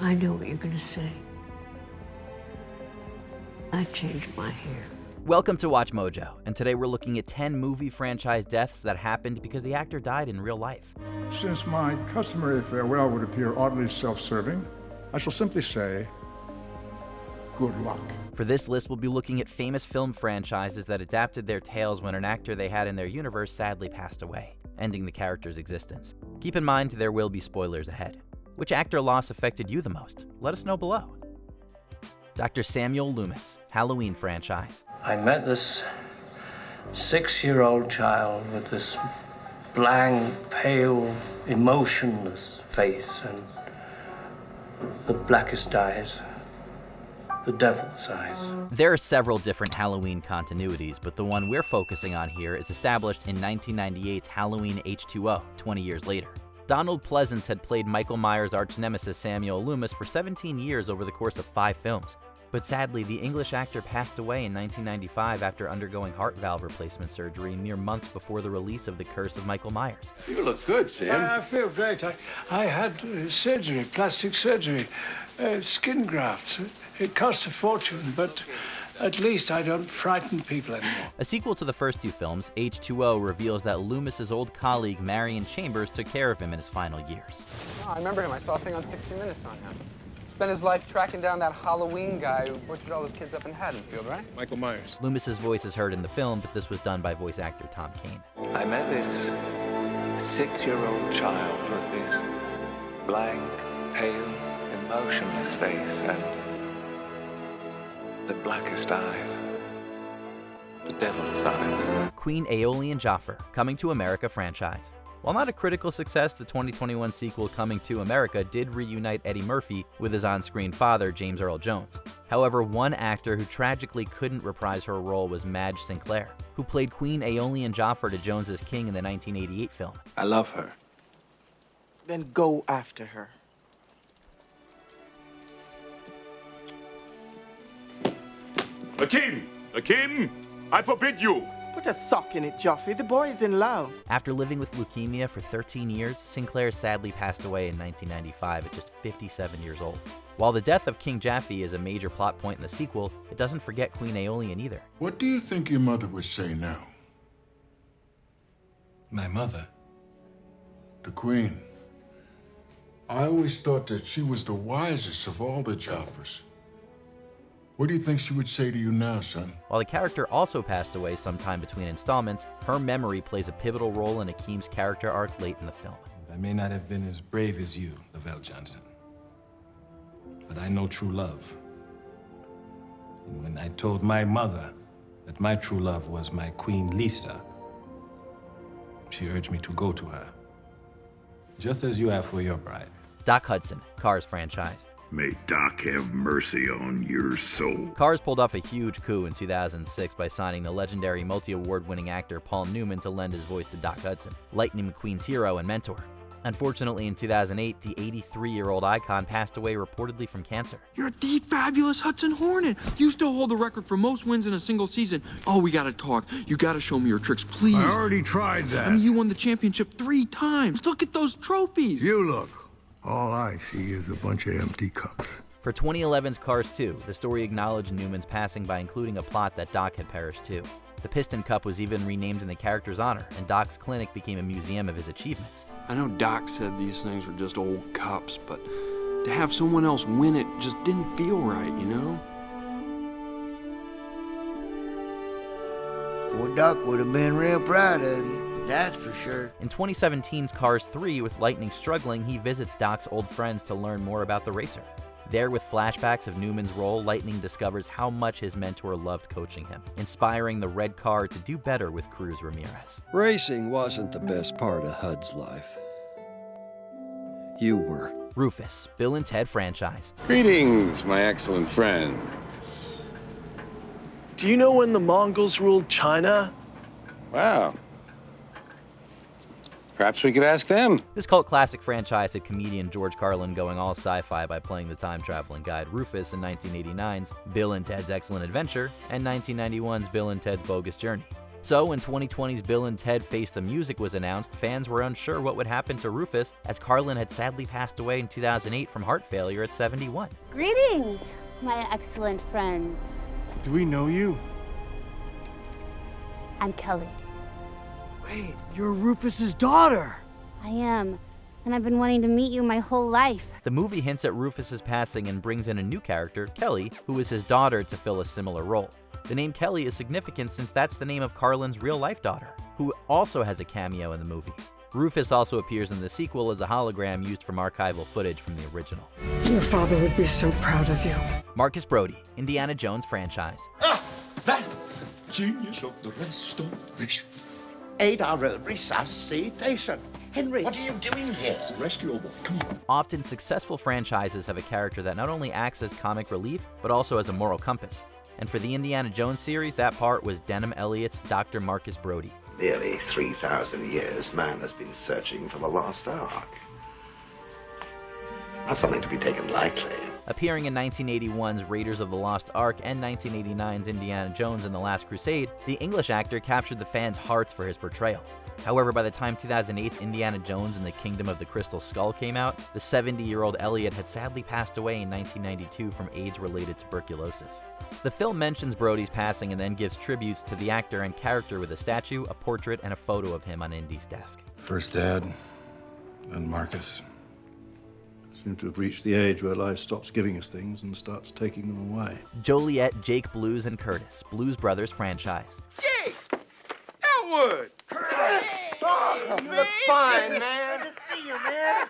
I know what you're gonna say. I changed my hair. Welcome to Watch Mojo, and today we're looking at 10 movie franchise deaths that happened because the actor died in real life. Since my customary farewell would appear oddly self-serving, I shall simply say, good luck. For this list, we'll be looking at famous film franchises that adapted their tales when an actor they had in their universe sadly passed away, ending the character's existence. Keep in mind there will be spoilers ahead. Which actor loss affected you the most? Let us know below. Dr. Samuel Loomis, Halloween franchise. I met this 6-year-old child with this blank, pale, emotionless face and the blackest eyes, the devil's eyes. There are several different Halloween continuities, but the one we're focusing on here is established in 1998's Halloween H2O, 20 years later. Donald Pleasance had played Michael Myers' arch-nemesis Samuel Loomis for 17 years over the course of 5 films. But sadly, the English actor passed away in 1995 after undergoing heart valve replacement surgery mere months before the release of The Curse of Michael Myers. You look good, Sam. I feel great. I had surgery, plastic surgery, skin grafts. It cost a fortune, but at least I don't frighten people anymore. A sequel to the first 2 films, H2O reveals that Loomis's old colleague Marion Chambers took care of him in his final years. Oh, I remember him. I saw a thing on 60 Minutes on him. Spent his life tracking down that Halloween guy who butchered all those kids up in Haddonfield, right? Michael Myers. Loomis's voice is heard in the film, but this was done by voice actor Tom Kane. I met this 6-year-old child with this blank, pale, emotionless face and the blackest eyes, the devil's eyes. Queen Aoleon Joffer, Coming to America franchise. While not a critical success, the 2021 sequel Coming to America did reunite Eddie Murphy with his on-screen father, James Earl Jones. However, one actor who tragically couldn't reprise her role was Madge Sinclair, who played Queen Aoleon Joffer to Jones's king in the 1988 film. I love her. Then go after her. Akim! Akim! I forbid you! Put a sock in it, Joffer. The boy is in love. After living with leukemia for 13 years, Sinclair sadly passed away in 1995 at just 57 years old. While the death of King Jaffe is a major plot point in the sequel, it doesn't forget Queen Aoleon either. What do you think your mother would say now? My mother? The Queen. I always thought that she was the wisest of all the Joffers. What do you think she would say to you now, son? While the character also passed away sometime between installments, her memory plays a pivotal role in Akim's character arc late in the film. I may not have been as brave as you, Lavelle Johnson, but I know true love. And when I told my mother that my true love was my Queen Lisa, she urged me to go to her, just as you have for your bride. Doc Hudson, Cars franchise. May Doc have mercy on your soul. Cars pulled off a huge coup in 2006 by signing the legendary multi-award-winning actor Paul Newman to lend his voice to Doc Hudson, Lightning McQueen's hero and mentor. Unfortunately, in 2008, the 83-year-old icon passed away reportedly from cancer. You're the fabulous Hudson Hornet. You still hold the record for most wins in a single season. Oh, we gotta talk. You gotta show me your tricks, please. I already tried that. I mean, you won the championship 3 times. Look at those trophies. You look. All I see is a bunch of empty cups. For 2011's Cars 2, the story acknowledged Newman's passing by including a plot that Doc had perished too. The Piston Cup was even renamed in the character's honor, and Doc's clinic became a museum of his achievements. I know Doc said these things were just old cups, but to have someone else win it just didn't feel right, you know? Poor Doc would have been real proud of you. That's for sure. In 2017's Cars 3, with Lightning struggling, he visits Doc's old friends to learn more about the racer. There, with flashbacks of Newman's role, Lightning discovers how much his mentor loved coaching him, inspiring the red car to do better with Cruz Ramirez. Racing wasn't the best part of Hud's life. You were. Rufus, Bill and Ted franchise. Greetings, my excellent friends. Do you know when the Mongols ruled China? Wow. Perhaps we could ask them. This cult classic franchise had comedian George Carlin going all sci-fi by playing the time-traveling guide Rufus in 1989's Bill and Ted's Excellent Adventure and 1991's Bill and Ted's Bogus Journey. So when 2020's Bill and Ted Face the Music was announced, fans were unsure what would happen to Rufus, as Carlin had sadly passed away in 2008 from heart failure at 71. Greetings, my excellent friends. Do we know you? I'm Kelly. Wait, you're Rufus's daughter. I am, and I've been wanting to meet you my whole life. The movie hints at Rufus's passing and brings in a new character, Kelly, who is his daughter, to fill a similar role. The name Kelly is significant since that's the name of Carlin's real-life daughter, who also has a cameo in the movie. Rufus also appears in the sequel as a hologram used from archival footage from the original. Your father would be so proud of you. Marcus Brody, Indiana Jones franchise. That genius of the restoration. Aid our own resuscitation. Henry, what are you doing here? Rescue a boy. Come on. Often successful franchises have a character that not only acts as comic relief, but also as a moral compass. And for the Indiana Jones series, that part was Denham Elliott's Dr. Marcus Brody. Nearly 3,000 years, man has been searching for the lost ark. Not something to be taken lightly. Appearing in 1981's Raiders of the Lost Ark and 1989's Indiana Jones and the Last Crusade, the English actor captured the fans' hearts for his portrayal. However, by the time 2008's Indiana Jones and the Kingdom of the Crystal Skull came out, the 70-year-old Elliot had sadly passed away in 1992 from AIDS-related tuberculosis. The film mentions Brody's passing and then gives tributes to the actor and character with a statue, a portrait, and a photo of him on Indy's desk. First Dad, then Marcus. Seem to have reached the age where life stops giving us things and starts taking them away. Joliet, Jake Blues, and Curtis, Blues Brothers franchise. Jake! Elwood! Curtis! Oh, you look fine, man. Good to see you, man.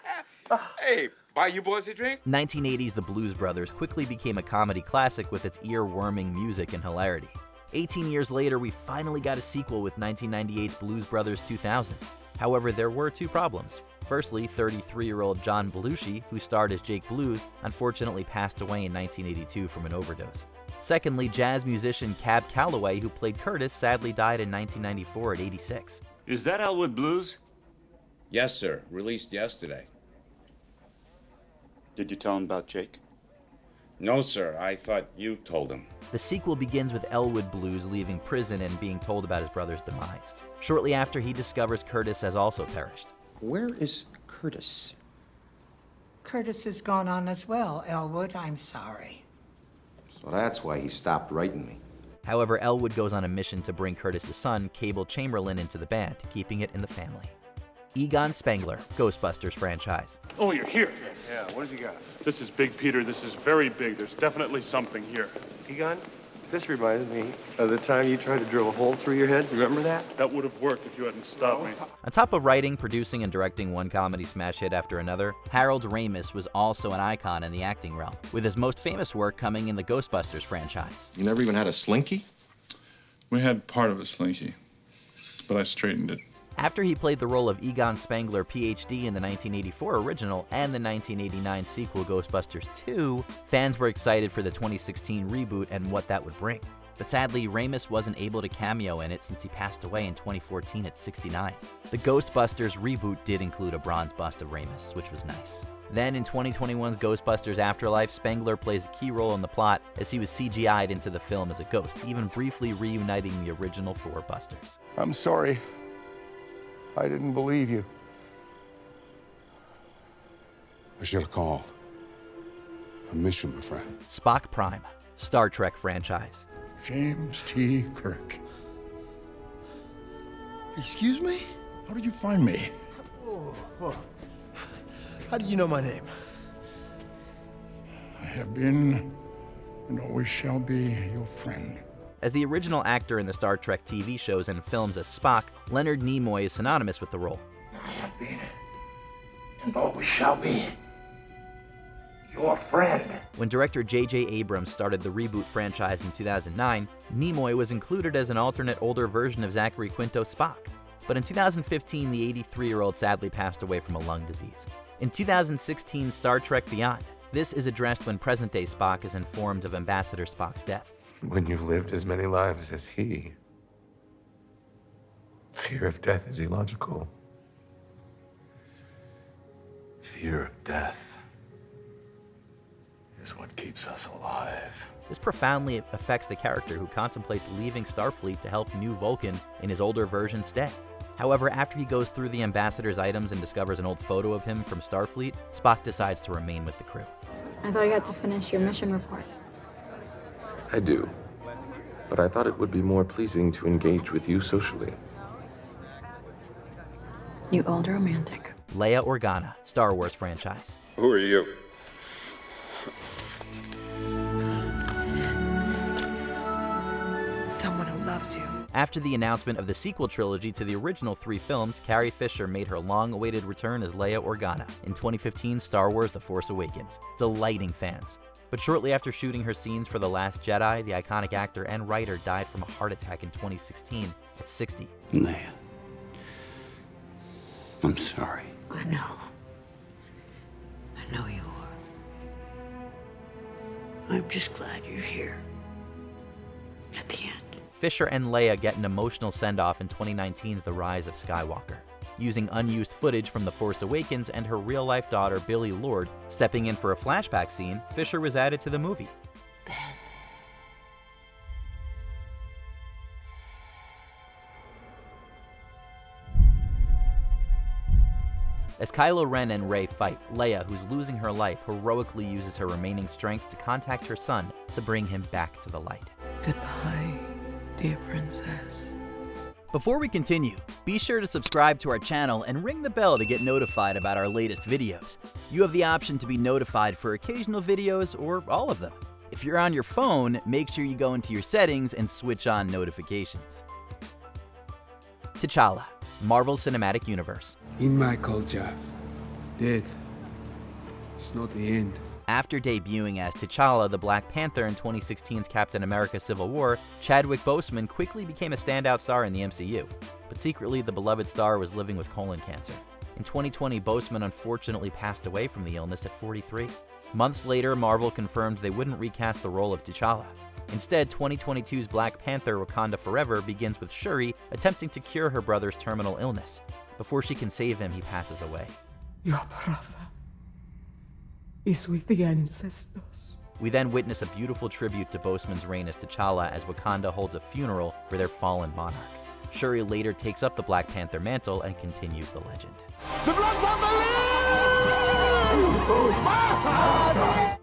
Hey, buy you boys a drink? 1980's The Blues Brothers quickly became a comedy classic with its ear-warming music and hilarity. 18 years later, we finally got a sequel with 1998's Blues Brothers 2000. However, there were two problems. Firstly, 33-year-old John Belushi, who starred as Jake Blues, unfortunately passed away in 1982 from an overdose. Secondly, jazz musician Cab Calloway, who played Curtis, sadly died in 1994 at 86. Is that Elwood Blues? Yes, sir. Released yesterday. Did you tell him about Jake? No, sir. I thought you told him. The sequel begins with Elwood Blues leaving prison and being told about his brother's demise. Shortly after, he discovers Curtis has also perished. Where is Curtis? Curtis has gone on as well, Elwood. I'm sorry. So that's why he stopped writing me. However, Elwood goes on a mission to bring Curtis's son, Cable Chamberlain, into the band, keeping it in the family. Egon Spengler, Ghostbusters franchise. Oh, you're here. Yeah, what have you got? This is big, Peter. This is very big. There's definitely something here. Egon, this reminds me of the time you tried to drill a hole through your head. Remember that? That would have worked if you hadn't stopped me. On top of writing, producing, and directing one comedy smash hit after another, Harold Ramis was also an icon in the acting realm, with his most famous work coming in the Ghostbusters franchise. You never even had a slinky? We had part of a slinky, but I straightened it. After he played the role of Egon Spengler, Ph.D. in the 1984 original and the 1989 sequel Ghostbusters 2, fans were excited for the 2016 reboot and what that would bring. But sadly, Ramis wasn't able to cameo in it since he passed away in 2014 at 69. The Ghostbusters reboot did include a bronze bust of Ramis, which was nice. Then in 2021's Ghostbusters Afterlife, Spengler plays a key role in the plot as he was CGI'd into the film as a ghost, even briefly reuniting the original four Busters. I'm sorry. I didn't believe you. I should have called. I miss you, my friend. Spock Prime, Star Trek franchise. James T. Kirk. Excuse me? How did you find me? How did you know my name? I have been and always shall be your friend. As the original actor in the Star Trek TV shows and films as Spock, Leonard Nimoy is synonymous with the role. I have been and always shall be your friend. When director J.J. Abrams started the reboot franchise in 2009, Nimoy was included as an alternate older version of Zachary Quinto's Spock. But in 2015, the 83-year-old sadly passed away from a lung disease. In 2016's Star Trek Beyond, this is addressed when present-day Spock is informed of Ambassador Spock's death. When you've lived as many lives as he, fear of death is illogical. Fear of death is is what keeps us alive. This profoundly affects the character who contemplates leaving Starfleet to help New Vulcan in his older version stay. However, after he goes through the ambassador's items and discovers an old photo of him from Starfleet, Spock decides to remain with the crew. I thought you had to finish your mission report. I do. But I thought it would be more pleasing to engage with you socially. You old romantic. Leia Organa, Star Wars franchise. Who are you? Someone who loves you. After the announcement of the sequel trilogy to the original 3 films, Carrie Fisher made her long-awaited return as Leia Organa in 2015's Star Wars The Force Awakens, delighting fans. But shortly after shooting her scenes for The Last Jedi, the iconic actor and writer died from a heart attack in 2016 at 60. Leia, I'm sorry. I know. I know you are. I'm just glad you're here. At the end. Fisher and Leia get an emotional send-off in 2019's The Rise of Skywalker. Using unused footage from The Force Awakens and her real-life daughter, Billie Lourd, stepping in for a flashback scene, Fisher was added to the movie. As Kylo Ren and Rey fight, Leia, who's losing her life, heroically uses her remaining strength to contact her son to bring him back to the light. Goodbye, dear princess. Before we continue, be sure to subscribe to our channel and ring the bell to get notified about our latest videos. You have the option to be notified for occasional videos or all of them. If you're on your phone, make sure you go into your settings and switch on notifications. T'Challa, Marvel Cinematic Universe. In my culture, death is not the end. After debuting as T'Challa the Black Panther in 2016's Captain America Civil War, Chadwick Boseman quickly became a standout star in the MCU. But secretly, the beloved star was living with colon cancer. In 2020, Boseman unfortunately passed away from the illness at 43. Months later, Marvel confirmed they wouldn't recast the role of T'Challa. Instead, 2022's Black Panther Wakanda Forever begins with Shuri attempting to cure her brother's terminal illness. Before she can save him, he passes away. Your brother is with the ancestors. We then witness a beautiful tribute to Boseman's reign as T'Challa as Wakanda holds a funeral for their fallen monarch. Shuri later takes up the Black Panther mantle and continues the legend. The Black Panther lives!